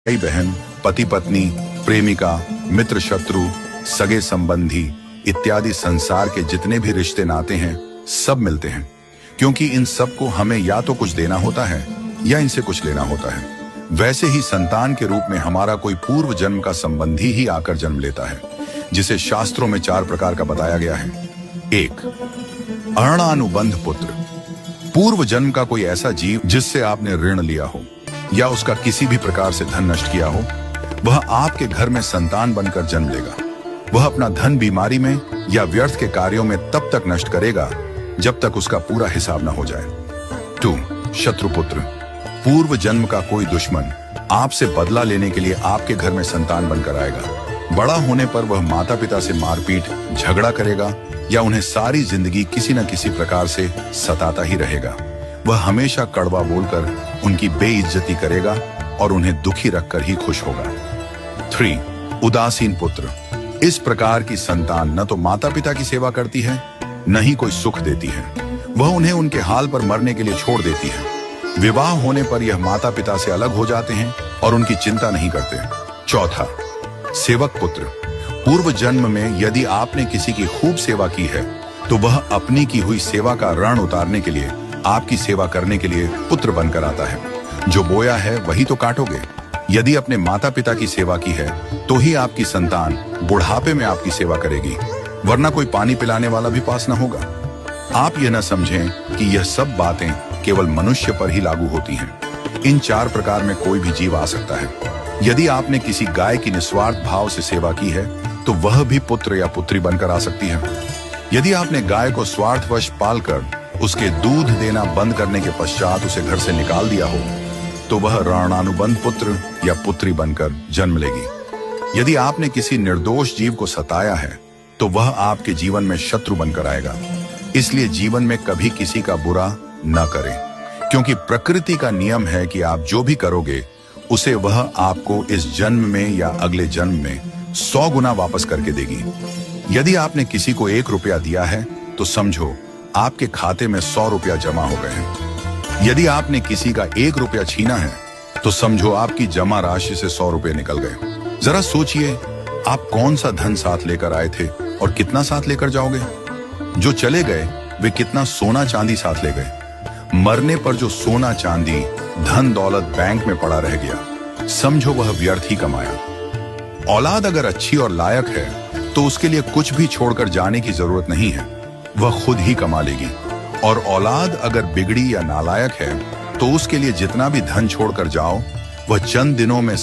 भाई बहन, पति पत्नी, प्रेमिका, मित्र शत्रु, सगे संबंधी इत्यादि संसार के जितने भी रिश्ते नाते हैं सब मिलते हैं, क्योंकि इन सब को हमें या तो कुछ देना होता है या इनसे कुछ लेना होता है। वैसे ही संतान के रूप में हमारा कोई पूर्व जन्म का संबंधी ही आकर जन्म लेता है, जिसे शास्त्रों में 4 प्रकार का बताया गया है। 1. अणानुबंध पुत्र। पूर्व जन्म का कोई ऐसा जीव जिससे आपने ऋण लिया हो या उसका किसी भी प्रकार से धन नष्ट किया हो, वह आपके घर में संतान बनकर जन्म लेगा। वह अपना धन बीमारी में या व्यर्थ के कार्यों में तब तक नष्ट करेगा जब तक उसका पूरा हिसाब न हो जाए। 2. शत्रुपुत्र। पूर्व जन्म का कोई दुश्मन आपसे बदला लेने के लिए आपके घर में संतान बनकर आएगा। बड़ा होने पर वह माता पिता से मारपीट, झगड़ा करेगा या उन्हें सारी जिंदगी किसी न किसी प्रकार से सताता ही रहेगा। वह हमेशा कड़वा बोलकर उनकी बेइज्जती करेगा और उन्हें दुखी रखकर ही खुश होगा। 3. उदासीन पुत्र। इस प्रकार की संतान न तो माता पिता की सेवा करती है, न ही कोई सुख देती है। वह उन्हें उनके हाल पर मरने के लिए छोड़ देती है। विवाह होने पर यह माता पिता से अलग हो जाते हैं और उनकी चिंता नहीं करते। 4. सेवक पुत्र। पूर्व जन्म में यदि आपने किसी की खूब सेवा की है तो वह अपनी की हुई सेवा का ऋण उतारने के लिए आपकी सेवा करने के लिए पुत्र बनकर आता है। जो बोया है वही तो काटोगे। यदि अपने माता पिता की सेवा की है तो ही आपकी संतान बुढ़ापे में आपकी सेवा करेगी, वरना कोई पानी पिलाने वाला भी पास न होगा। आप यह न समझें कि यह सब बातें केवल मनुष्य पर ही लागू होती हैं। इन 4 प्रकार में कोई भी जीव आ सकता है। यदि आपने किसी गाय की निस्वार्थ भाव से सेवा की है तो वह भी पुत्र या पुत्री बनकर आ सकती है। यदि आपने गाय को स्वार्थवश पालकर उसके दूध देना बंद करने के पश्चात उसे घर से निकाल दिया हो तो वह ऋणानुबंध पुत्र या पुत्री बनकर जन्म लेगी। यदि आपने किसी निर्दोष जीव को सताया है तो वह आपके जीवन में शत्रु बनकर आएगा। इसलिए जीवन में कभी किसी का बुरा न करें, क्योंकि प्रकृति का नियम है कि आप जो भी करोगे उसे वह आपको इस जन्म में या अगले जन्म में 100 गुना वापस करके देगी। यदि आपने किसी को 1 रुपया दिया है तो समझो आपके खाते में 100 रुपया जमा हो गए हैं। यदि आपने किसी का 1 रुपया छीना है तो समझो आपकी जमा राशि से 100 रुपये निकल गए। जरा सोचिए, आप कौन सा धन साथ लेकर आए थे और कितना साथ लेकर जाओगे। जो चले गए वे कितना सोना चांदी साथ ले गए। मरने पर जो सोना चांदी धन दौलत बैंक में पड़ा रह गया, समझो वह व्यर्थ ही कमाया। औलाद अगर अच्छी और लायक है तो उसके लिए कुछ भी छोड़कर जाने की जरूरत नहीं है, वह खुद ही कमा लेगी। और औलाद अगर बिगड़ी या नालायक है तो उसके लिए जितना भी धन छोड़कर जाओ वह चंद दिनों में